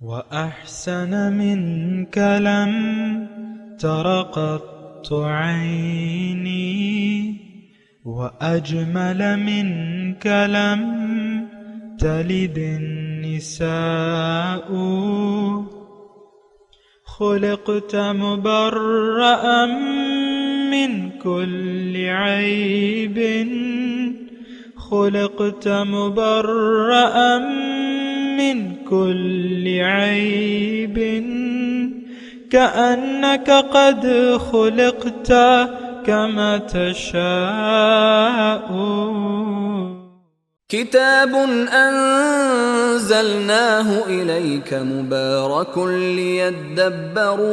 وأحسن منك لم تر قط عيني وأجمل منك لم تلد النساء خلقت مبرأ من كل عيب خلقت مبرأ من كل عيب كأنك قد خلقت كما تشاء كتاب أنزلناه إليك مبارك ليدبروا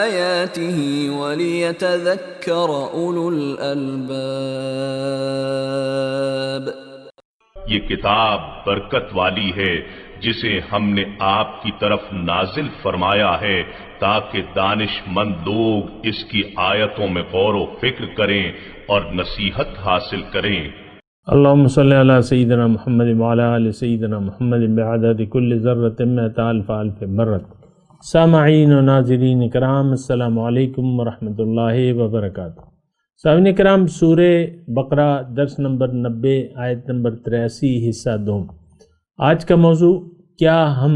آياته وليتذكر أولو الألباب. یہ کتاب برکت والی ہے جسے ہم نے آپ کی طرف نازل فرمایا ہے تاکہ دانش مند لوگ اس کی آیتوں میں غور و فکر کریں اور نصیحت حاصل کریں. اللہم صلی علی سیدنا محمد وعلی آل سیدنا محمد بعدد کل ذرۃ مئۃ الف الف مرۃ. سامعین و ناظرین کرام، السلام علیکم ورحمۃ اللہ وبرکاتہ. سامعین کرام، سورہ بقرہ درس نمبر 90 آیت نمبر 83 حصہ دوم. آج کا موضوع، کیا ہم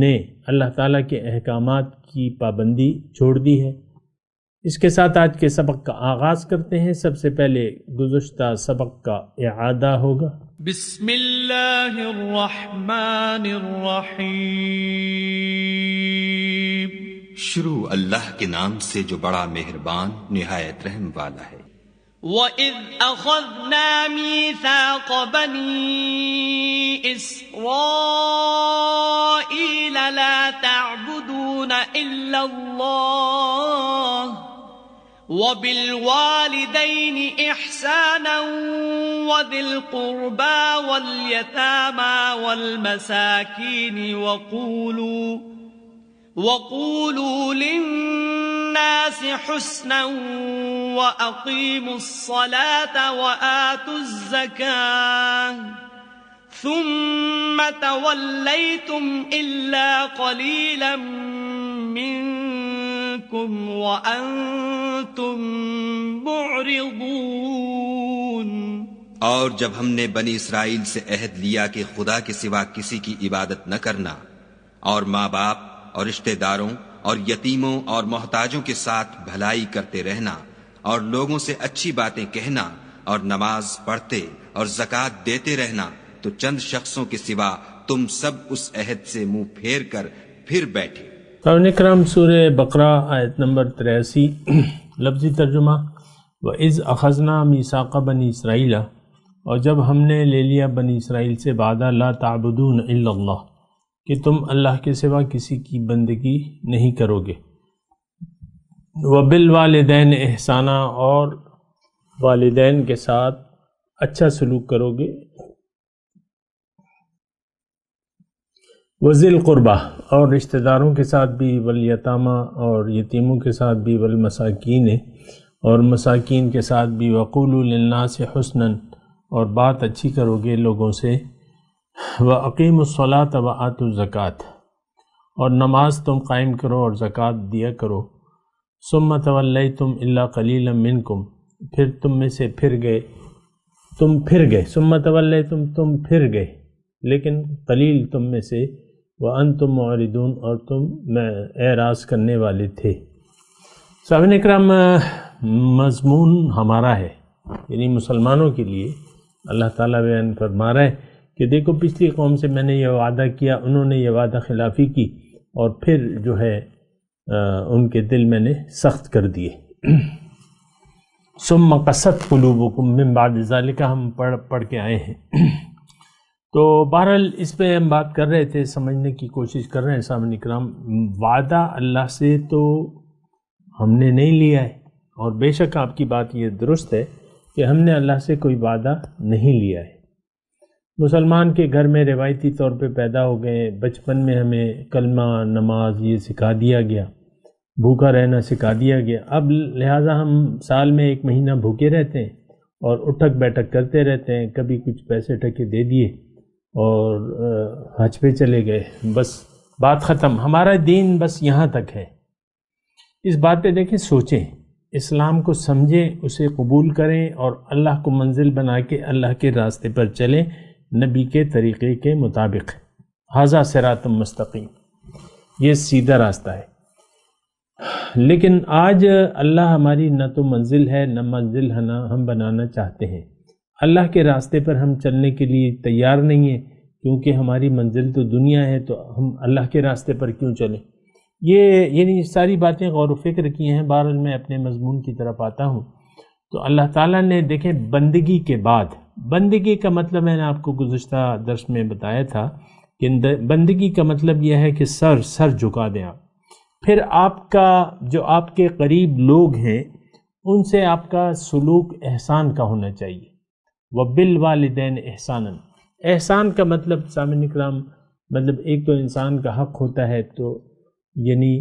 نے اللہ تعالیٰ کے احکامات کی پابندی چھوڑ دی ہے؟ اس کے ساتھ آج کے سبق کا آغاز کرتے ہیں. سب سے پہلے گزشتہ سبق کا اعادہ ہوگا. بسم اللہ الرحمن الرحیم. شروع اللہ کے نام سے جو بڑا مہربان نہایت رحم والا ہے. وَإِذْ أَخَذْنَا مِيثَاقَ بَنِي إِسْرَائِيلَ لَا تَعْبُدُونَ إِلَّا اللَّهَ وَبِالْوَالِدَيْنِ إِحْسَانًا وَذِي الْقُرْبَى وَالْيَتَامَى وَالْمَسَاكِينِ وَقُولُوا لِلنَّاسِ حُسْنًا وَأَقِيمُوا الصَّلَاةَ وَآتُوا الزَّكَاةَ ثُمَّ تَوَلَّيْتُمْ إِلَّا قَلِيلًا مِّنكُمْ وَأَنتُمْ مُعْرِضُونَ. اور جب ہم نے بنی اسرائیل سے عہد لیا کہ خدا کے سوا کسی کی عبادت نہ کرنا، اور ماں باپ اور رشتہ داروں اور یتیموں اور محتاجوں کے ساتھ بھلائی کرتے رہنا، اور لوگوں سے اچھی باتیں کہنا، اور نماز پڑھتے اور زکوٰۃ دیتے رہنا، تو چند شخصوں کے سوا تم سب اس عہد سے منہ پھیر کر پھر بیٹھے. سامعین کرام، سورہ بقرہ آیت نمبر 83. لفظی ترجمہ: وَإِذْ أَخَذْنَا مِيثَاقَ بَنِي إِسْرَائِيلَ، اور جب ہم نے لے لیا بنی اسرائیل سے وعدہ، لا تعبدون الا اللہ، کہ تم اللہ کے سوا کسی کی بندگی نہیں کرو گے. وَبِالْوَالِدَيْنِ احسانہ، اور والدین کے ساتھ اچھا سلوک کرو گے. وَذِي الْقُرْبَى، اور رشتہ داروں کے ساتھ بھی، والیتامى، اور یتیموں کے ساتھ بھی، والمساکین، اور مساکین کے ساتھ بھی. وَقُولُوا لِلنَّاسِ حُسْنًا، اور بات اچھی کرو گے لوگوں سے. وَأَقِيمُوا الصَّلَاةَ وَآتُوا الزَّكَاةَ، اور نماز تم قائم کرو اور زکوٰۃ دیا کرو. ثُمَّ تَوَلَّيْتُمْ إِلَّا قَلِيلًا مِّنكُمْ، پھر تم میں سے پھر گئے. ثُمَّ تَوَلَّيْتُمْ، تم پھر گئے، لیکن قلیل تم میں سے. وَأَنْتُمْ مُعْرِضُونَ، اور تم اعراض کرنے والے تھے. سامعین اکرام، مضمون ہمارا ہے، یعنی مسلمانوں کے لیے اللہ تعالیٰ بیان فرما رہا ہے کہ دیکھو، پچھلی قوم سے میں نے یہ وعدہ کیا، انہوں نے یہ وعدہ خلافی کی، اور پھر جو ہے ان کے دل میں نے سخت کر دیے. ثم قست قلوبکم من بعد ذالک، ہم پڑھ کے آئے ہیں. تو بہرحال اس پہ ہم بات کر رہے تھے، سمجھنے کی کوشش کر رہے ہیں. سامعین کرام، وعدہ اللہ سے تو ہم نے نہیں لیا ہے، اور بے شک آپ کی بات یہ درست ہے کہ ہم نے اللہ سے کوئی وعدہ نہیں لیا ہے. مسلمان کے گھر میں روایتی طور پہ پیدا ہو گئے، بچپن میں ہمیں کلمہ، نماز یہ سکھا دیا گیا، بھوکا رہنا سکھا دیا گیا. اب لہٰذا ہم سال میں 1 مہینہ بھوکے رہتے ہیں اور اٹھک بیٹھک کرتے رہتے ہیں. کبھی کچھ پیسے ٹکے دے دیے اور حج پہ چلے گئے، بس بات ختم، ہمارا دین بس یہاں تک ہے۔ اس بات پہ دیکھیں، سوچیں، اسلام کو سمجھیں، اسے قبول کریں اور اللہ کو منزل بنا کے اللہ کے راستے پر چلیں نبی کے طریقے کے مطابق۔ ھذا صراط مستقیم، یہ سیدھا راستہ ہے۔ لیکن آج اللہ ہماری نہ تو منزل ہے نہ منزل ہم بنانا چاہتے ہیں۔ اللہ کے راستے پر ہم چلنے کے لیے تیار نہیں ہیں، کیونکہ ہماری منزل تو دنیا ہے، تو ہم اللہ کے راستے پر کیوں چلیں؟ یعنی ساری باتیں غور و فکر کی ہیں۔ بہرحال میں اپنے مضمون کی طرف آتا ہوں۔ تو اللہ تعالیٰ نے دیکھیں بندگی کے بعد، بندگی کا مطلب میں نے آپ کو گزشتہ درس میں بتایا تھا کہ بندگی کا مطلب یہ ہے کہ سر جھکا دیں آپ، پھر آپ کا جو آپ کے قریب لوگ ہیں ان سے آپ کا سلوک احسان کا ہونا چاہیے۔ وَبِالْوَالِدَيْنِ احساناً، احسان کا مطلب سامعین کرام، مطلب ایک تو انسان کا حق ہوتا ہے، تو یعنی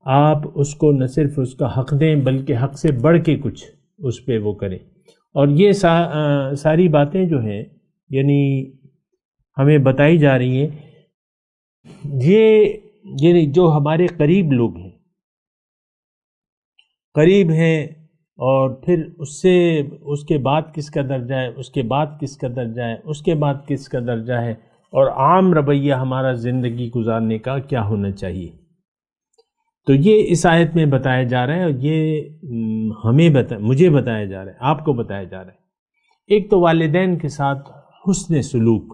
آپ اس کو نہ صرف اس کا حق دیں بلکہ حق سے بڑھ کے کچھ اس پہ وہ کریں۔ اور یہ ساری باتیں جو ہیں یعنی ہمیں بتائی جا رہی ہیں، یعنی جو ہمارے قریب لوگ ہیں، قریب ہیں، اور پھر اس کے بعد کس کا درجہ ہے، اس کے بعد کس کا درجہ ہے، اس کے بعد کس کا درجہ ہے، اور عام رویہ ہمارا زندگی گزارنے کا کیا ہونا چاہیے۔ تو یہ اس آیت میں بتایا جا رہا ہے، اور یہ مجھے بتایا جا رہا ہے، آپ کو بتایا جا رہا ہے۔ ایک تو والدین کے ساتھ حسن سلوک،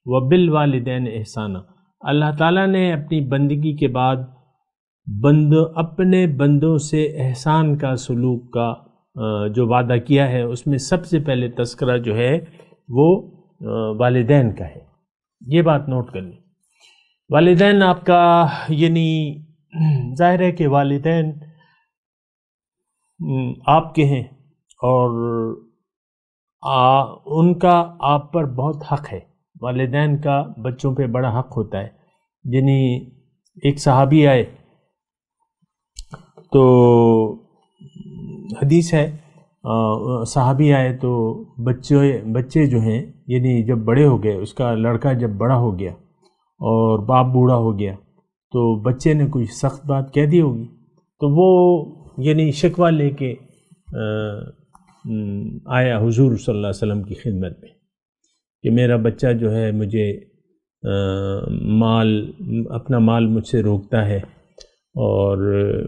وَبِالْوَالِدَيْنِ احسانًا۔ اللہ تعالیٰ نے اپنی بندگی کے بعد اپنے بندوں سے احسان کا سلوک کا جو وعدہ کیا ہے، اس میں سب سے پہلے تذکرہ جو ہے وہ والدین کا ہے۔ یہ بات نوٹ کر لیں۔ والدین آپ کا یعنی ظاہر ہے کہ والدین آپ کے ہیں، اور ان کا آپ پر بہت حق ہے۔ والدین کا بچوں پہ بڑا حق ہوتا ہے۔ یعنی ایک صحابی آئے تو حدیث ہے، صحابی آئے تو بچے جو ہیں یعنی جب بڑے ہو گئے، اس کا لڑکا جب بڑا ہو گیا اور باپ بوڑھا ہو گیا، تو بچے نے کوئی سخت بات کہہ دی ہوگی، تو وہ یعنی شکوہ لے کے آیا حضور صلی اللہ علیہ وسلم کی خدمت میں کہ میرا بچہ جو ہے مجھے اپنا مال مجھ سے روکتا ہے اور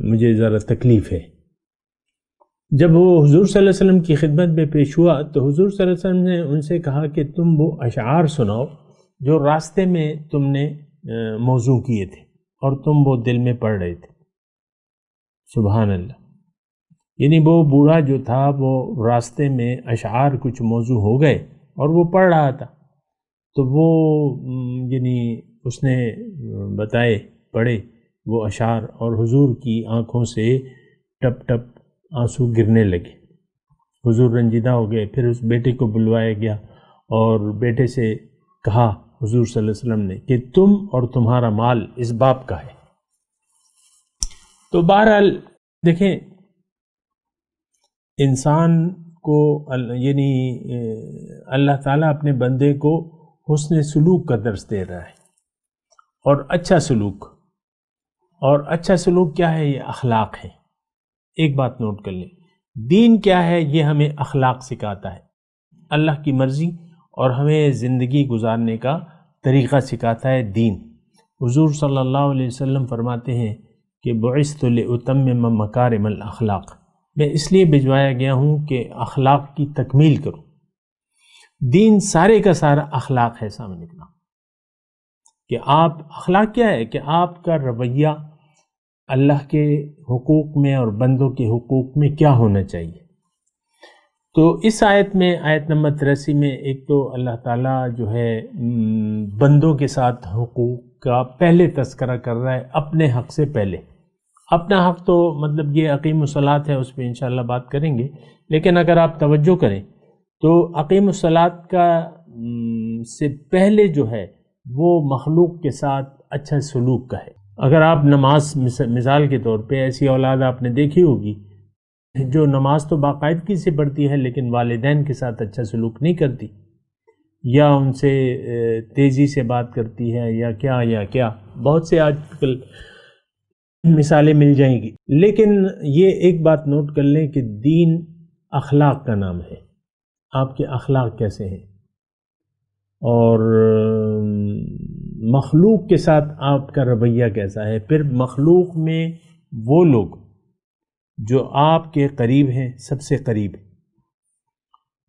مجھے ذرا تکلیف ہے۔ جب وہ حضور صلی اللہ علیہ وسلم کی خدمت میں پیش ہوا تو حضور صلی اللہ علیہ وسلم نے ان سے کہا کہ تم وہ اشعار سناؤ جو راستے میں تم نے موضوع کیے تھے اور تم وہ دل میں پڑھ رہے تھے۔ سبحان اللہ۔ یعنی وہ بوڑھا جو تھا وہ راستے میں اشعار کچھ موضوع ہو گئے اور وہ پڑھ رہا تھا، تو وہ یعنی اس نے پڑھے وہ اشعار، اور حضور کی آنکھوں سے ٹپ ٹپ آنسو گرنے لگے۔ حضور رنجیدہ ہو گئے۔ پھر اس بیٹے کو بلوایا گیا اور بیٹے سے کہا حضور صلی اللہ علیہ وسلم نے کہ تم اور تمہارا مال اس باپ کا ہے۔ تو بہرحال دیکھیں، انسان کو یعنی اللہ تعالیٰ اپنے بندے کو حسن سلوک کا درس دے رہا ہے، اور اچھا سلوک، اور اچھا سلوک کیا ہے؟ یہ اخلاق ہے۔ ایک بات نوٹ کر لیں، دین کیا ہے؟ یہ ہمیں اخلاق سکھاتا ہے، اللہ کی مرضی اور ہمیں زندگی گزارنے کا طریقہ سکھاتا ہے دین۔ حضور صلی اللہ علیہ وسلم فرماتے ہیں کہ بعثت لأتمم مکارم الاخلاق، میں اس لیے بھجوایا گیا ہوں کہ اخلاق کی تکمیل کروں۔ دین سارے کا سارا اخلاق ہے سامنے کا، کہ آپ اخلاق کیا ہے؟ کہ آپ کا رویہ اللہ کے حقوق میں اور بندوں کے حقوق میں کیا ہونا چاہیے۔ تو اس آیت میں، آیت نمبر 83 میں، ایک تو اللہ تعالیٰ جو ہے بندوں کے ساتھ حقوق کا پہلے تذکرہ کر رہا ہے، اپنے حق سے پہلے۔ اپنا حق تو مطلب یہ اقیم الصلاۃ ہے، اس پہ انشاءاللہ بات کریں گے، لیکن اگر آپ توجہ کریں تو اقیم الصلاۃ کا سے پہلے جو ہے وہ مخلوق کے ساتھ اچھا سلوک کا ہے۔ اگر آپ نماز، مثال کے طور پہ ایسی اولاد آپ نے دیکھی ہوگی جو نماز تو باقاعدگی سے پڑھتی ہے لیکن والدین کے ساتھ اچھا سلوک نہیں کرتی، یا ان سے تیزی سے بات کرتی ہے یا کیا بہت سے آج کل مثالیں مل جائیں گی. لیکن یہ ایک بات نوٹ کر لیں کہ دین اخلاق کا نام ہے. آپ کے اخلاق کیسے ہیں اور مخلوق کے ساتھ آپ کا رویہ کیسا ہے. پھر مخلوق میں وہ لوگ جو آپ کے قریب ہیں، سب سے قریب،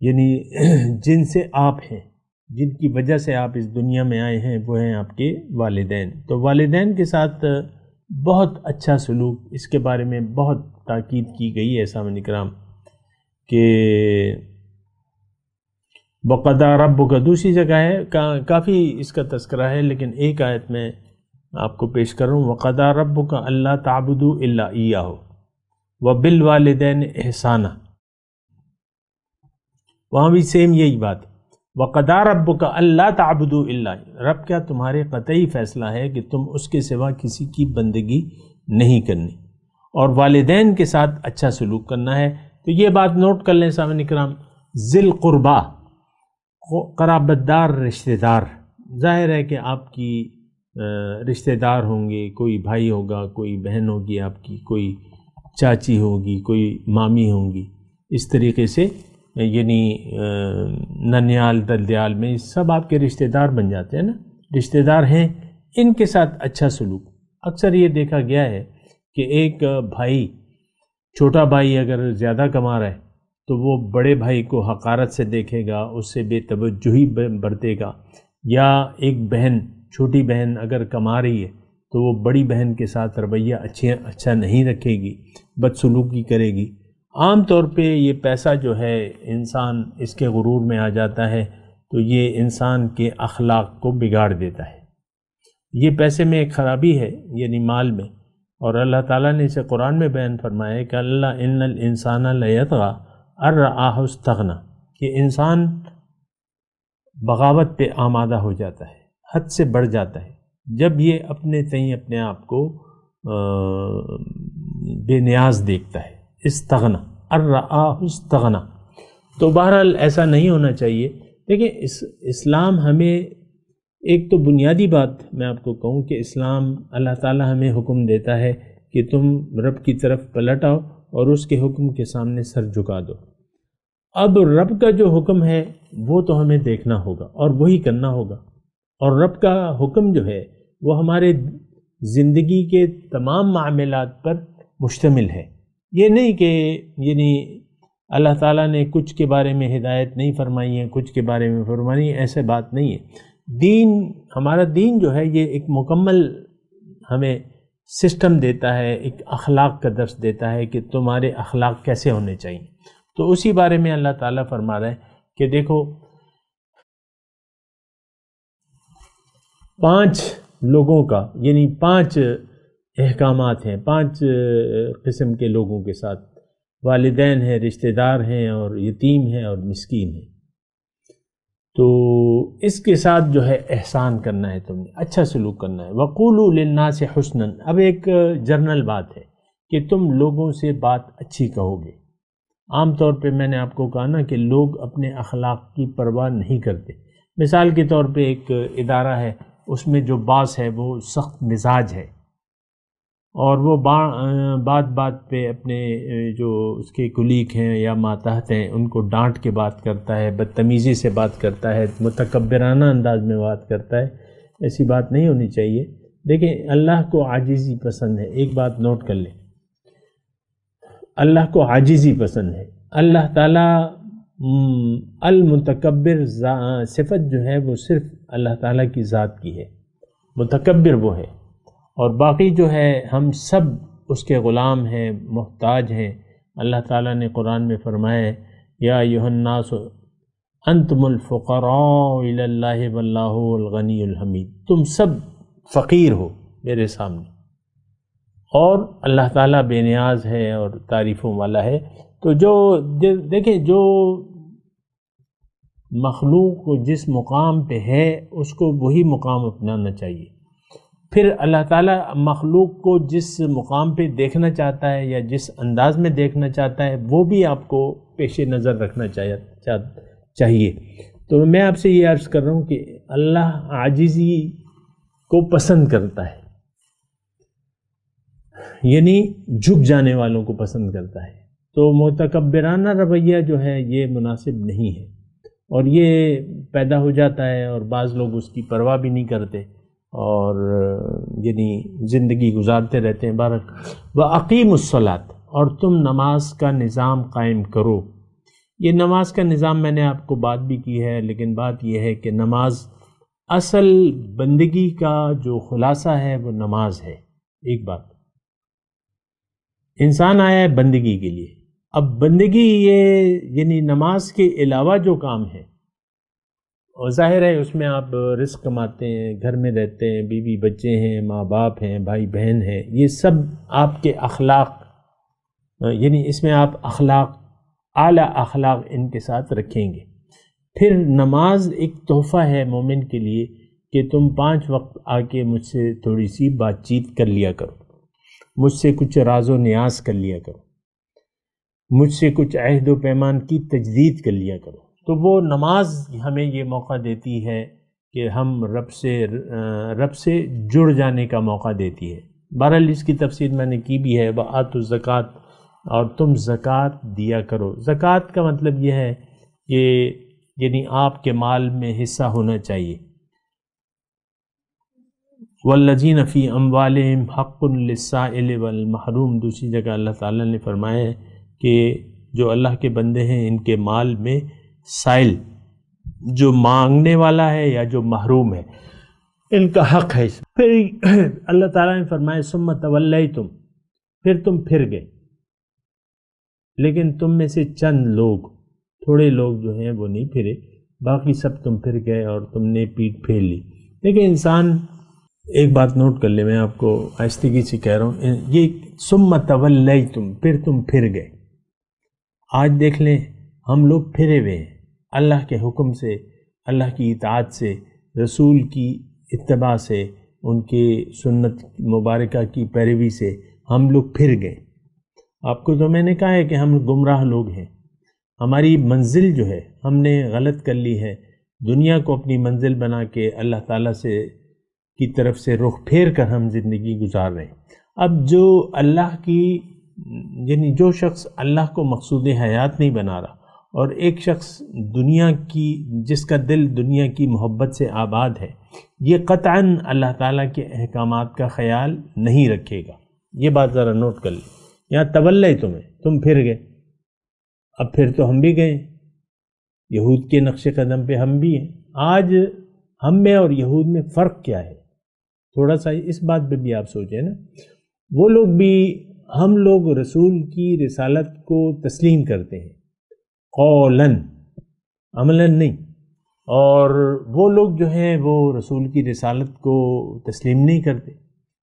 یعنی جن سے آپ ہیں، جن کی وجہ سے آپ اس دنیا میں آئے ہیں، وہ ہیں آپ کے والدین. تو والدین کے ساتھ بہت اچھا سلوک، اس کے بارے میں بہت تاکید کی گئی ہے سامعین کرام کہ وَقَضَىٰ رَبُّكَ. دوسری جگہ ہے، کافی اس کا تذکرہ ہے، لیکن ایک آیت میں آپ کو پیش کر رہا ہوں. وَقَضَىٰ رَبُّكَ أَلَّا تَعْبُدُوا إِلَّا إِيَّاهُ وَبِالْوَالِدَيْنِ إِحْسَانًا. وہاں بھی سیم یہی بات. وَقَضَىٰ رَبُّكَ أَلَّا تَعْبُدُوا إِلَّا. رب کیا تمہارے قطعی فیصلہ ہے کہ تم اس کے سوا کسی کی بندگی نہیں کرنی اور والدین کے ساتھ اچھا سلوک کرنا ہے. تو یہ بات نوٹ کر لیں سامعین کرام. ذی القربہ، قرابت دار، رشتہ دار. ظاہر ہے کہ آپ کی رشتہ دار ہوں گے، کوئی بھائی ہوگا، کوئی بہن ہوگی آپ کی، کوئی چاچی ہوگی، کوئی مامی ہوں گی. اس طریقے سے یعنی ننیال دلدیال میں سب آپ کے رشتہ دار بن جاتے ہیں نا، رشتہ دار ہیں. ان کے ساتھ اچھا سلوک. اکثر یہ دیکھا گیا ہے کہ ایک بھائی، چھوٹا بھائی اگر زیادہ کما رہا ہے تو وہ بڑے بھائی کو حقارت سے دیکھے گا، اس سے بے توجہی برتے گا. یا ایک بہن، چھوٹی بہن اگر کما رہی ہے تو وہ بڑی بہن کے ساتھ رویہ اچھا نہیں رکھے گی، بدسلوکی کرے گی. عام طور پہ یہ پیسہ جو ہے انسان اس کے غرور میں آ جاتا ہے تو یہ انسان کے اخلاق کو بگاڑ دیتا ہے. یہ پیسے میں ایک خرابی ہے، یعنی مال میں. اور اللہ تعالیٰ نے اسے قرآن میں بیان فرمایا کہ اللہ ان الانسان لیطغی ان رآہ استغنی، کہ انسان بغاوت پہ آمادہ ہو جاتا ہے، حد سے بڑھ جاتا ہے جب یہ اپنے تئیں اپنے آپ کو بے نیاز دیکھتا ہے. استغنی ان رآہ استغنی. تو بہرحال ایسا نہیں ہونا چاہیے. دیکھیں اسلام ہمیں ایک تو بنیادی بات میں آپ کو کہوں کہ اسلام، اللہ تعالیٰ ہمیں حکم دیتا ہے کہ تم رب کی طرف پلٹ آؤ اور اس کے حکم کے سامنے سر جھکا دو. اب رب کا جو حکم ہے وہ تو ہمیں دیکھنا ہوگا اور وہی کرنا ہوگا. اور رب کا حکم جو ہے وہ ہمارے زندگی کے تمام معاملات پر مشتمل ہے. یہ نہیں کہ یعنی اللہ تعالیٰ نے کچھ کے بارے میں ہدایت نہیں فرمائی ہے، کچھ کے بارے میں فرمائی ہے، ایسے بات نہیں ہے. دین، ہمارا دین جو ہے یہ ایک مکمل ہمیں سسٹم دیتا ہے، ایک اخلاق کا درس دیتا ہے کہ تمہارے اخلاق کیسے ہونے چاہیے. تو اسی بارے میں اللہ تعالیٰ فرما رہا ہے کہ دیکھو 5 لوگوں کا، یعنی 5 احکامات ہیں 5 قسم کے لوگوں کے ساتھ. والدین ہیں، رشتہ دار ہیں، اور یتیم ہیں، اور مسکین ہیں. تو اس کے ساتھ جو ہے احسان کرنا ہے، تم نے اچھا سلوک کرنا ہے. وَقُولُوا لِلنَّاسِ حُسْنًا. اب ایک جنرل بات ہے کہ تم لوگوں سے بات اچھی کہو گے. عام طور پہ میں نے آپ کو کہا نا کہ لوگ اپنے اخلاق کی پرواہ نہیں کرتے. مثال کے طور پہ ایک ادارہ ہے، اس میں جو باس ہے وہ سخت مزاج ہے اور وہ بات بات پہ اپنے جو اس کے کلیگ ہیں یا ماتحت ہیں ان کو ڈانٹ کے بات کرتا ہے، بدتمیزی سے بات کرتا ہے، متکبرانہ انداز میں بات کرتا ہے. ایسی بات نہیں ہونی چاہیے. دیکھیں اللہ کو عاجزی پسند ہے. ایک بات نوٹ کر لیں، اللہ کو عاجزی پسند ہے. اللہ تعالیٰ المتکبر صفت جو ہے وہ صرف اللہ تعالیٰ کی ذات کی ہے. متکبر وہ ہے اور باقی جو ہے ہم سب اس کے غلام ہیں، محتاج ہیں. اللہ تعالیٰ نے قرآن میں فرمایا ہے یا ایھا الناس انتم الفقراء الی اللہ واللہ الغنی الحمید. تم سب فقیر ہو میرے سامنے اور اللہ تعالیٰ بے نیاز ہے اور تعریفوں والا ہے. تو جو دیکھیں جو مخلوق جس مقام پہ ہے اس کو وہی مقام اپنانا چاہیے. پھر اللہ تعالیٰ مخلوق کو جس مقام پہ دیکھنا چاہتا ہے یا جس انداز میں دیکھنا چاہتا ہے وہ بھی آپ کو پیش نظر رکھنا چاہیے. تو میں آپ سے یہ عرض کر رہا ہوں کہ اللہ عاجزی کو پسند کرتا ہے، یعنی جھک جانے والوں کو پسند کرتا ہے. تو متکبرانہ رویہ جو ہے یہ مناسب نہیں ہے، اور یہ پیدا ہو جاتا ہے اور بعض لوگ اس کی پرواہ بھی نہیں کرتے اور یعنی زندگی گزارتے رہتے ہیں. وَأَقِیمُوا الصَّلَاةَ، اور تم نماز کا نظام قائم کرو. یہ نماز کا نظام میں نے آپ کو بات بھی کی ہے، لیکن بات یہ ہے کہ نماز اصل بندگی کا جو خلاصہ ہے وہ نماز ہے. ایک بات، انسان آیا ہے بندگی کے لیے. اب بندگی یہ یعنی نماز کے علاوہ جو کام ہے، اور ظاہر ہے اس میں آپ رزق کماتے ہیں، گھر میں رہتے ہیں، بیوی بچے ہیں، ماں باپ ہیں، بھائی بہن ہیں، یہ سب آپ کے اخلاق، یعنی اس میں آپ اخلاق، اعلیٰ اخلاق ان کے ساتھ رکھیں گے. پھر نماز ایک تحفہ ہے مومن کے لیے کہ تم 5 وقت آ کے مجھ سے تھوڑی سی بات چیت کر لیا کرو، مجھ سے کچھ راز و نیاز کر لیا کرو، مجھ سے کچھ عہد و پیمان کی تجدید کر لیا کرو. تو وہ نماز ہمیں یہ موقع دیتی ہے کہ ہم رب سے جڑ جانے کا موقع دیتی ہے. بہرحال اس کی تفسیر میں نے کی بھی ہے. وَآتُوا الزَّکَاۃَ، اور تم زکوٰۃ دیا کرو. زکوٰۃ کا مطلب یہ ہے کہ یعنی آپ کے مال میں حصہ ہونا چاہیے. وَالَّذِينَ فِي أَمْوَالِهِمْ حَقٌّ لِلسَّائِلِ وَالْمَحْرُومِ، دوسری جگہ اللہ تعالیٰ نے فرمایا ہے کہ جو اللہ کے بندے ہیں ان کے مال میں سائل، جو مانگنے والا ہے یا جو محروم ہے، ان کا حق ہے. پھر اللہ تعالیٰ نے فرمایا ثُمَّ تَوَلَّيْتُمْ، پھر تم پھر گئے. لیکن تم میں سے چند لوگ، تھوڑے لوگ جو ہیں وہ نہیں پھرے، باقی سب تم پھر گئے اور تم نے پیٹھ پھیر لی. لیکن انسان ایک بات نوٹ کر لے، میں آپ کو آہستگی سے کہہ رہا ہوں، یہ ثُمَّ تَوَلَّيْتُمْ، پھر تم پھر گئے. آج دیکھ لیں ہم لوگ پھرے ہوئے ہیں اللہ کے حکم سے، اللہ کی اطاعت سے، رسول کی اتباع سے، ان کی سنت مبارکہ کی پیروی سے ہم لوگ پھر گئے. آپ کو تو میں نے کہا ہے کہ ہم گمراہ لوگ ہیں. ہماری منزل جو ہے ہم نے غلط کر لی ہے، دنیا کو اپنی منزل بنا کے اللہ تعالیٰ سے کی طرف سے رخ پھیر کر ہم زندگی گزار رہے ہیں. اب جو اللہ کی یعنی جو شخص اللہ کو مقصود حیات نہیں بنا رہا، اور ایک شخص دنیا کی، جس کا دل دنیا کی محبت سے آباد ہے، یہ قطعاً اللہ تعالیٰ کے احکامات کا خیال نہیں رکھے گا. یہ بات ذرا نوٹ کر لیں. یہاں تولی تم پھر گئے. اب پھر تو ہم بھی گئے، یہود کے نقش قدم پہ ہم بھی ہیں. آج ہم میں اور یہود میں فرق کیا ہے؟ تھوڑا سا اس بات پہ بھی آپ سوچیں نا. وہ لوگ بھی، ہم لوگ رسول کی رسالت کو تسلیم کرتے ہیں قولاً، عملاً نہیں. اور وہ لوگ جو ہیں وہ رسول کی رسالت کو تسلیم نہیں کرتے.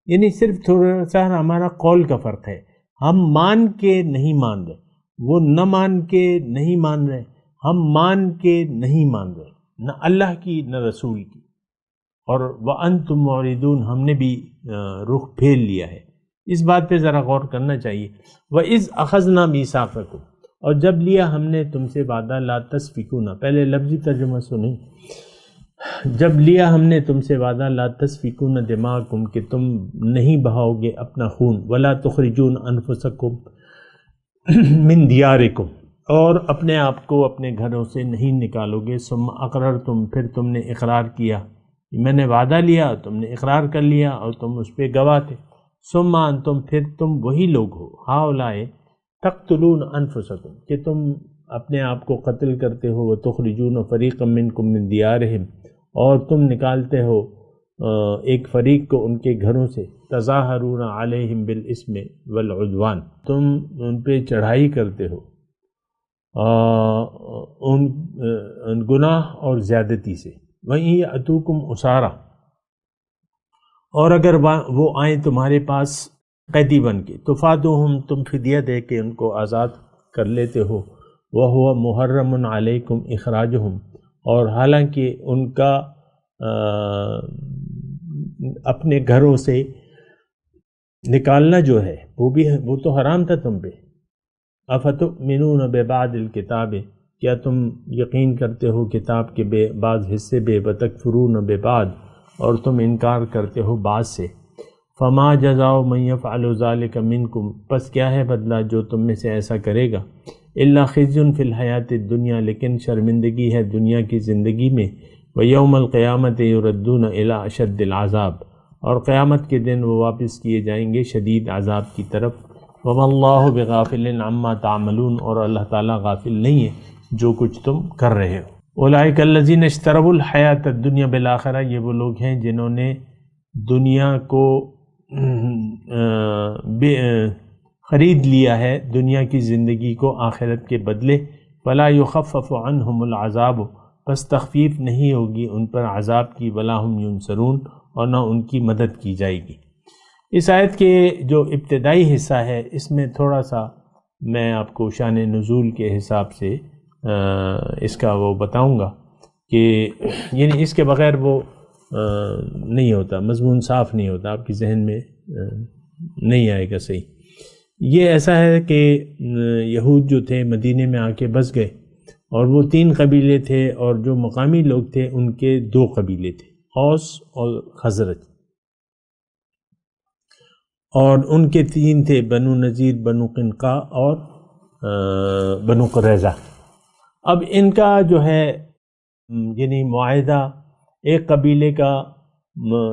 یعنی صرف تھوڑا سا ہمارا قول کا فرق ہے. ہم مان کے نہیں مان رہے، وہ نہ مان کے نہیں مان رہے، ہم مان کے نہیں مان رہے، نہ اللہ کی نہ رسول کی. اور وَأَنْتُمْ مُعْرِضُونَ، ہم نے بھی رخ پھیر لیا ہے. اس بات پہ ذرا غور کرنا چاہیے. وَإِذْ أَخَذْنَا مِيثَاقَكُمْ، اور جب لیا ہم نے تم سے وعدہ، لا تسفکون، پہلے لفظی ترجمہ سنیں. جب لیا ہم نے تم سے وعدہ، لا تسفکون دماءکم، کہ تم نہیں بہاؤ گے اپنا خون، ولا تخرجون انفسکم من دیارکم، اور اپنے آپ کو اپنے گھروں سے نہیں نکالو گے. ثم اقررتم، پھر تم نے اقرار کیا. میں نے وعدہ لیا، تم نے اقرار کر لیا اور تم اس پہ گواہ تھے. ثم انتم، پھر تم وہی لوگ ہو، ہؤلاء تقتلون انفسکم، کہ تم اپنے آپ کو قتل کرتے ہو. وتخرجون فریقا منکم من دیارہم، اور تم نکالتے ہو ایک فریق کو ان کے گھروں سے. تظاہرون علیہم بالاسم والعدوان، تم ان پہ چڑھائی کرتے ہو ان گناہ اور زیادتی سے. وہیں یأتوکم اسارا، اور اگر وہ آئیں تمہارے پاس قیدی بن کے، تفادوہم، تم فدیہ دے کے ان کو آزاد کر لیتے ہو. وہو محرم علیکم اخراجہم، اور حالانکہ ان کا اپنے گھروں سے نکالنا جو ہے وہ تو حرام تھا تم پہ. افتؤمنون ببعض الکتاب، کیا تم یقین کرتے ہو کتاب کے بعض حصے بے وتکفرون ببعض، اور تم انکار کرتے ہو بعض سے؟ فما جزاء من یفعل ذلک منکم، پس کیا ہے بدلہ جو تم میں سے ایسا کرے گا؟ الا خزی فی الحیات الدنیا، لیکن شرمندگی ہے دنیا کی زندگی میں، ویوم القیامت یردون الی اشد العذاب، اور قیامت کے دن وہ واپس کیے جائیں گے شدید عذاب کی طرف۔ وما اللہ بغافل عما تعملون، اور اللہ تعالیٰ غافل نہیں ہے جو کچھ تم کر رہے ہو۔ اولئک الذین اشتروا الحیات الدنیا بالآخرہ، یہ وہ لوگ ہیں جنہوں نے دنیا کو خرید لیا ہے، دنیا کی زندگی کو آخرت کے بدلے۔ فلا یخفف عنہم العذاب، پس تخفیف نہیں ہوگی ان پر عذاب کی، ولا ہم ینصرون، اور نہ ان کی مدد کی جائے گی۔ اس آیت کے جو ابتدائی حصہ ہے اس میں تھوڑا سا میں آپ کو شان نزول کے حساب سے اس کا وہ بتاؤں گا کہ یعنی اس کے بغیر وہ نہیں ہوتا، مضمون صاف نہیں ہوتا، آپ کی ذہن میں نہیں آئے گا صحیح۔ یہ ایسا ہے کہ یہود جو تھے مدینے میں آ کے بس گئے، اور وہ 3 قبیلے تھے، اور جو مقامی لوگ تھے ان کے 2 قبیلے تھے، اوس اور خزرج، اور ان کے 3 تھے، بنو نذیر، بنو قنقاع اور بنو قریظہ۔ اب ان کا جو ہے یعنی معاہدہ، ایک قبیلے کا،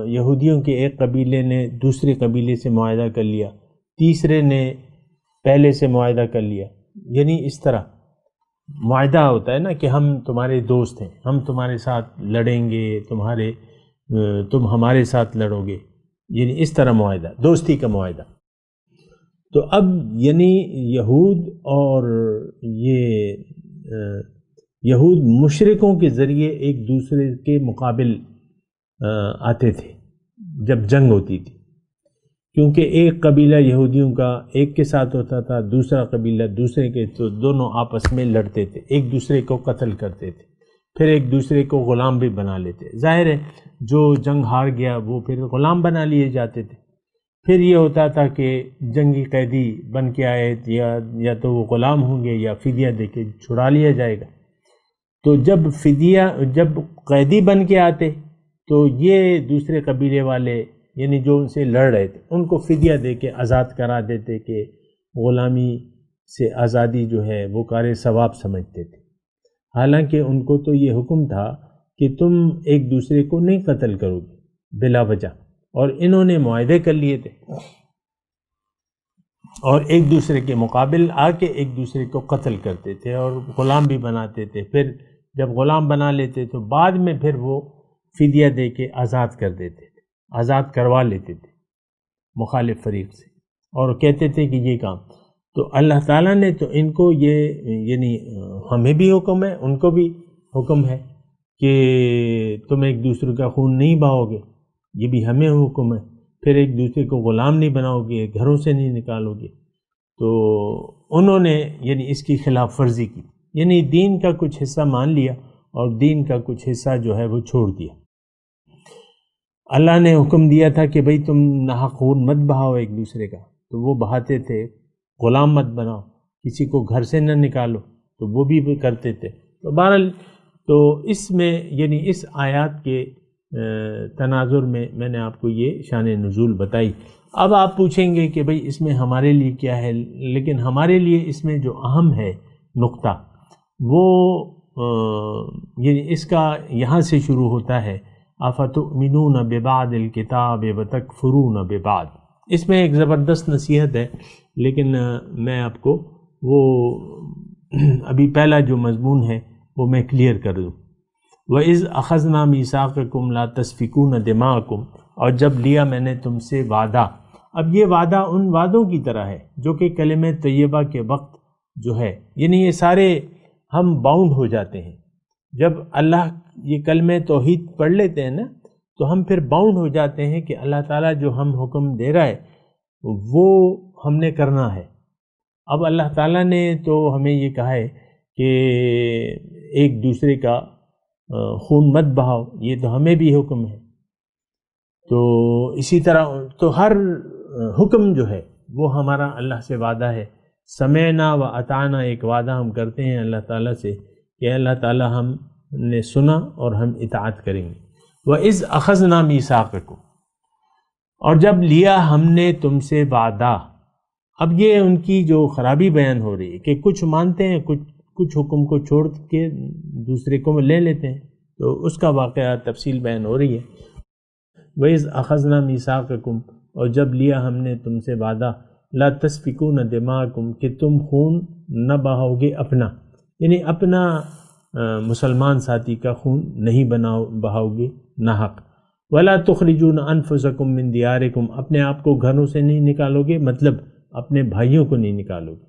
یہودیوں کے ایک قبیلے نے دوسرے قبیلے سے معاہدہ کر لیا، تیسرے نے پہلے سے معاہدہ کر لیا، یعنی اس طرح معاہدہ ہوتا ہے نا کہ ہم تمہارے دوست ہیں، ہم تمہارے ساتھ لڑیں گے، تم ہمارے ساتھ لڑو گے، یعنی اس طرح معاہدہ، دوستی کا معاہدہ۔ تو اب یعنی یہود اور یہود مشرکوں کے ذریعے ایک دوسرے کے مقابل آتے تھے جب جنگ ہوتی تھی، کیونکہ ایک قبیلہ یہودیوں کا ایک کے ساتھ ہوتا تھا، دوسرا قبیلہ دوسرے کے، تو دونوں آپس میں لڑتے تھے، ایک دوسرے کو قتل کرتے تھے، پھر ایک دوسرے کو غلام بھی بنا لیتے۔ ظاہر ہے جو جنگ ہار گیا وہ پھر غلام بنا لیے جاتے تھے۔ پھر یہ ہوتا تھا کہ جنگی قیدی بن کے آئے، یا تو وہ غلام ہوں گے یا فدیہ دے کے چھڑا لیا جائے گا۔ تو جب قیدی بن کے آتے تو یہ دوسرے قبیلے والے یعنی جو ان سے لڑ رہے تھے ان کو فدیہ دے کے آزاد کرا دیتے کہ غلامی سے آزادی جو ہے وہ کار ثواب سمجھتے تھے، حالانکہ ان کو تو یہ حکم تھا کہ تم ایک دوسرے کو نہیں قتل کرو گے بلا وجہ، اور انہوں نے معاہدے کر لیے تھے اور ایک دوسرے کے مقابل آ کے ایک دوسرے کو قتل کرتے تھے اور غلام بھی بناتے تھے۔ پھر جب غلام بنا لیتے تو بعد میں پھر وہ فدیہ دے کے آزاد کر دیتے تھے، آزاد کروا لیتے تھے مخالف فریق سے، اور کہتے تھے کہ یہ کام۔ تو اللہ تعالیٰ نے تو ان کو یہ یعنی ہمیں بھی حکم ہے، ان کو بھی حکم ہے کہ تم ایک دوسرے کا خون نہیں بہاؤ گے، یہ بھی ہمیں حکم ہے۔ پھر ایک دوسرے کو غلام نہیں بناؤ گے، گھروں سے نہیں نکالو گے۔ تو انہوں نے یعنی اس کی خلاف ورزی کی، یعنی دین کا کچھ حصہ مان لیا اور دین کا کچھ حصہ جو ہے وہ چھوڑ دیا۔ اللہ نے حکم دیا تھا کہ بھئی تم ناحق خون مت بہاؤ ایک دوسرے کا، تو وہ بہاتے تھے۔ غلام مت بناؤ، کسی کو گھر سے نہ نکالو، تو وہ بھی کرتے تھے۔ تو بہرحال تو اس میں یعنی اس آیات کے تناظر میں نے آپ کو یہ شان نزول بتائی۔ اب آپ پوچھیں گے کہ بھئی اس میں ہمارے لیے کیا ہے، لیکن ہمارے لیے اس میں جو اہم ہے نقطہ وہ یعنی اس کا یہاں سے شروع ہوتا ہے، افتؤمنون ببعض الکتاب وتکفرون ببعض۔ اس میں ایک زبردست نصیحت ہے، لیکن میں آپ کو وہ ابھی پہلا جو مضمون ہے وہ میں کلیئر کر دوں۔ وَإِذْ أَخَذْنَا مِيثَاقَكُمْ لَا تَسْفِكُونَ دِمَاءَكُمْ، اور جب لیا میں نے تم سے وعدہ۔ اب یہ وعدہ ان وعدوں کی طرح ہے جو کہ کلمہ طیبہ کے وقت جو ہے، یعنی یہ سارے ہم باؤنڈ ہو جاتے ہیں جب اللہ یہ کلمہ توحید پڑھ لیتے ہیں نا، تو ہم پھر باؤنڈ ہو جاتے ہیں کہ اللہ تعالیٰ جو ہم حکم دے رہا ہے وہ ہم نے کرنا ہے۔ اب اللہ تعالیٰ نے تو ہمیں یہ کہا ہے کہ ایک دوسرے کا خون مت بہاؤ، یہ تو ہمیں بھی حکم ہے۔ تو اسی طرح تو ہر حکم جو ہے وہ ہمارا اللہ سے وعدہ ہے۔ سمعنا و اطعنا ایک وعدہ ہم کرتے ہیں اللہ تعالیٰ سے کہ اللہ تعالیٰ ہم نے سنا اور ہم اطاعت کریں گے۔ وَإِذْ أَخَذْنَا مِيثَاقَكُمْ، اور جب لیا ہم نے تم سے وعدہ۔ اب یہ ان کی جو خرابی بیان ہو رہی ہے کہ کچھ مانتے ہیں، کچھ حکم کو چھوڑ کے دوسرے کو لے لیتے ہیں، تو اس کا واقعہ تفصیل بیان ہو رہی ہے۔ وَإِذْ أَخَذْنَا مِيثَاقَكُمْ، اور جب لیا ہم نے تم سے وعدہ، لَا تَسْفِكُونَ دِمَاءَكُمْ، کہ تم خون نہ بہاؤ گے اپنا، یعنی اپنا مسلمان ساتھی کا خون نہیں بہاؤ گے ناحق۔ وَلَا تُخْرِجُونَ أَنفُسَكُم مِّن دِيَارِكُمْ، اپنے آپ کو گھروں سے نہیں نکالو گے، مطلب اپنے بھائیوں کو نہیں نکالو گے،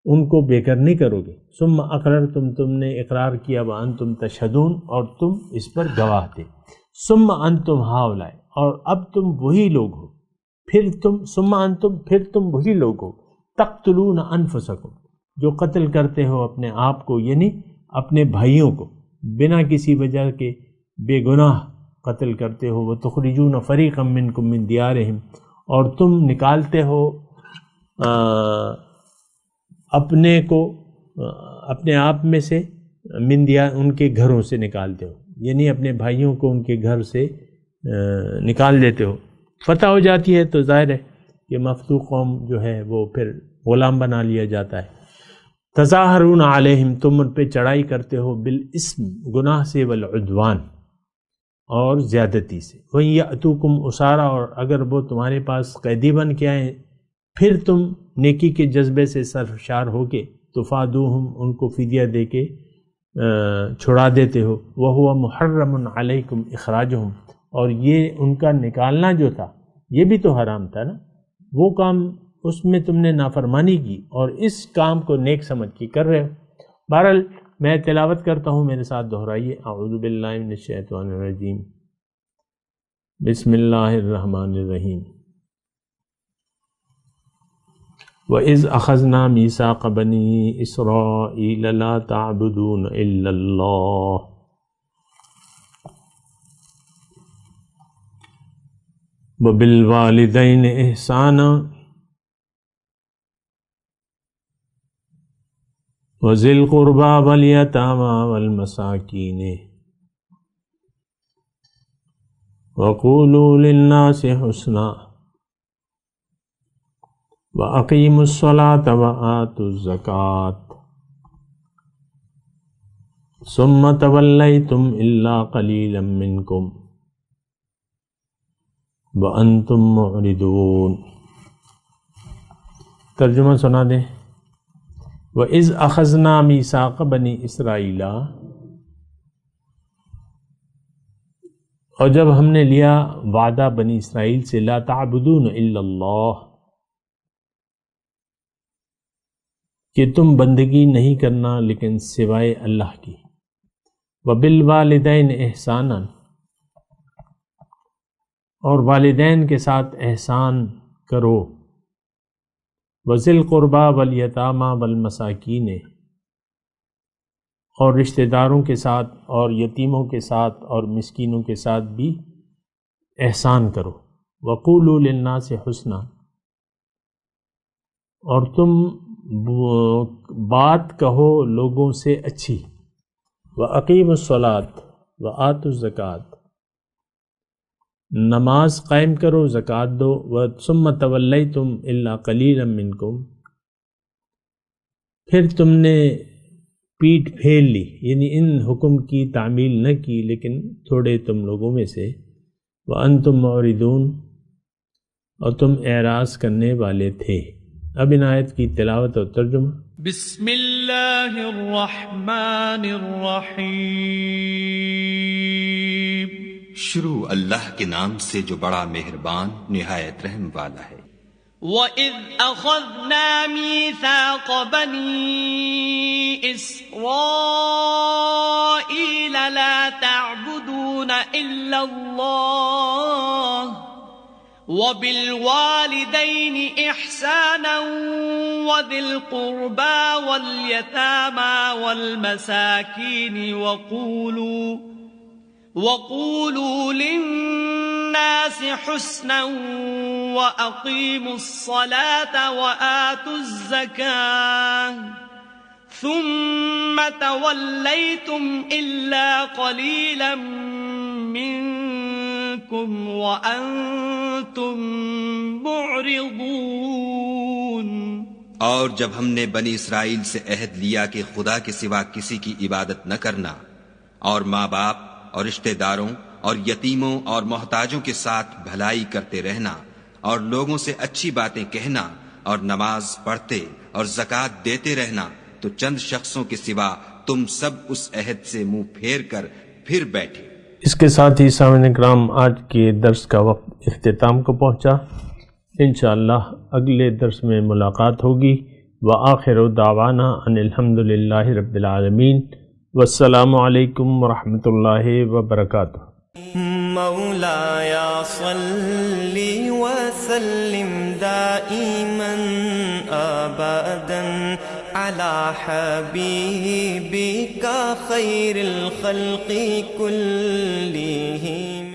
ان کو بے کر نہیں کرو گے۔ ثم اقررتم، تم نے اقرار کیا، وانتم تشہدون، اور تم اس پر گواہ تھے۔ ثم انتم ہؤلاء، اور اب تم وہی لوگ ہو، پھر تم وہی لوگ ہو، تقتلون انفسکم، جو قتل کرتے ہو اپنے آپ کو، یعنی اپنے بھائیوں کو بنا کسی وجہ کے بے گناہ قتل کرتے ہو۔ وتخرجون فریقا منکم من دیارہم، اور تم نکالتے ہو اپنے آپ میں سے من دیار، ان کے گھروں سے نکالتے ہو، یعنی اپنے بھائیوں کو ان کے گھر سے نکال دیتے ہو۔ فتح ہو جاتی ہے تو ظاہر ہے کہ مفتوح قوم جو ہے وہ پھر غلام بنا لیا جاتا ہے۔ تظاہرون علیہم، تم ان پہ چڑھائی کرتے ہو، بالاسم، گناہ سے، والعدوان، اور زیادتی سے۔ وَإِن يَأْتُوكُمْ أُسَارَىٰ، اور اگر وہ تمہارے پاس قیدی بن کے آئیں، پھر تم نیکی کے جذبے سے سرشار ہو کے تفادوہم، ان کو فدیہ دے کے چھڑا دیتے ہو۔ وَهُوَ مُحَرَّمٌ عَلَيْكُمْ إِخْرَاجُهُمْ، اور یہ ان کا نکالنا جو تھا یہ بھی تو حرام تھا نا، وہ کام اس میں تم نے نافرمانی کی اور اس کام کو نیک سمجھ کے کر رہے ہو۔ بہرحال میں تلاوت کرتا ہوں، میرے ساتھ دہرائیے۔ اعوذ باللہ من الشیطان الرجیم، بسم اللہ الرحمن الرحیم۔ وَإِذْ أَخَذْنَا مِيثَاقَ بَنِي إِسْرَائِيلَ لَا تَعْبُدُونَ إِلَّا اللَّهَ وَبِالْوَالِدَيْنِ إِحْسَانًا وَذِي الْقُرْبَى وَالْيَتَامَى وَالْمَسَاكِينِ وَقُولُوا لِلنَّاسِ حُسْنًا وَأَقِيمُوا الصَّلَاةَ وَآتُوا الزَّكَاةَ ثُمَّ تَوَلَّيْتُمْ إِلَّا قَلِيلًا مِّنكُمْ وَأَنْتُمْ مُعْرِضُونَ۔ ترجمہ سنا دیں۔ وَإِذْ أَخَذْنَا مِيثَاقَ بَنِي إِسْرَائِيلَ، اور جب ہم نے لیا وعدہ بنی اسرائیل سے، لا تعبدون الا اللہ، کہ تم بندگی نہیں کرنا لیکن سوائے اللہ کی۔ وَبِالْوَالِدَيْنِ إِحْسَانًا، اور والدین کے ساتھ احسان کرو۔ وَذِي الْقُرْبَى وَالْيَتَامَى وَالْمَسَاكِينِ، اور رشتہ داروں کے ساتھ اور یتیموں کے ساتھ اور مسکینوں کے ساتھ بھی احسان کرو۔ وَقُولُوا لِلنَّاسِ حُسْنًا، اور تم بات کہو لوگوں سے اچھی۔ وَأَقِيمُوا الصَّلَاةَ وَآتُوا الزَّكَاةَ، نماز قائم کرو، زکوٰۃ دو۔ ثُمَّ تَوَلَّيْتُمْ إِلَّا قَلِيلًا مِّنكُمْ، پھر تم نے پیٹھ پھیر لی، یعنی ان حکم کی تعمیل نہ کی لیکن تھوڑے تم لوگوں میں سے۔ وَأَنْتُمْ مُعْرِضُونَ، اور تم اعراض کرنے والے تھے۔ اب ان آیت کی تلاوت اور ترجمہ۔ بسم اللہ الرحمن الرحیم۔ شروع اللہ کے نام سے جو بڑا مہربان نہایت رحم والا ہے۔ وَإِذْ أَخَذْنَا مِيثَاقَ بَنِي إِسْرَائِيلَ لَا تَعْبُدُونَ إِلَّا اللَّهَ وَبِالْوَالِدَيْنِ إِحْسَانًا وَذِي الْقُرْبَى وَالْيَتَامَى وَالْمَسَاكِينِ وَقُولُوا لِلنَّاسِ حُسْنًا وَأَقِيمُوا الصَّلَاةَ وَآتُوا الزَّكَاةَ ثم توليتم إلا قليلا منكم وأنتم معرضون۔ اور جب ہم نے بنی اسرائیل سے عہد لیا کہ خدا کے سوا کسی کی عبادت نہ کرنا، اور ماں باپ اور رشتہ داروں اور یتیموں اور محتاجوں کے ساتھ بھلائی کرتے رہنا، اور لوگوں سے اچھی باتیں کہنا، اور نماز پڑھتے اور زکوٰۃ دیتے رہنا، تو چند شخصوں کے سوا تم سب اس عہد سے منہ پھیر کر پھر بیٹھے۔ اس کے ساتھ ہی سامعین کرام آج کے درس کا وقت اختتام کو پہنچا۔ انشاءاللہ اگلے درس میں ملاقات ہوگی۔ وآخر دعوانا ان الحمد للہ رب العالمین، والسلام علیکم ورحمۃ اللہ وبرکاتہ۔ مولایا صلی وسلم دائما ابدا علی حبیبک خیر الخلق کلہم۔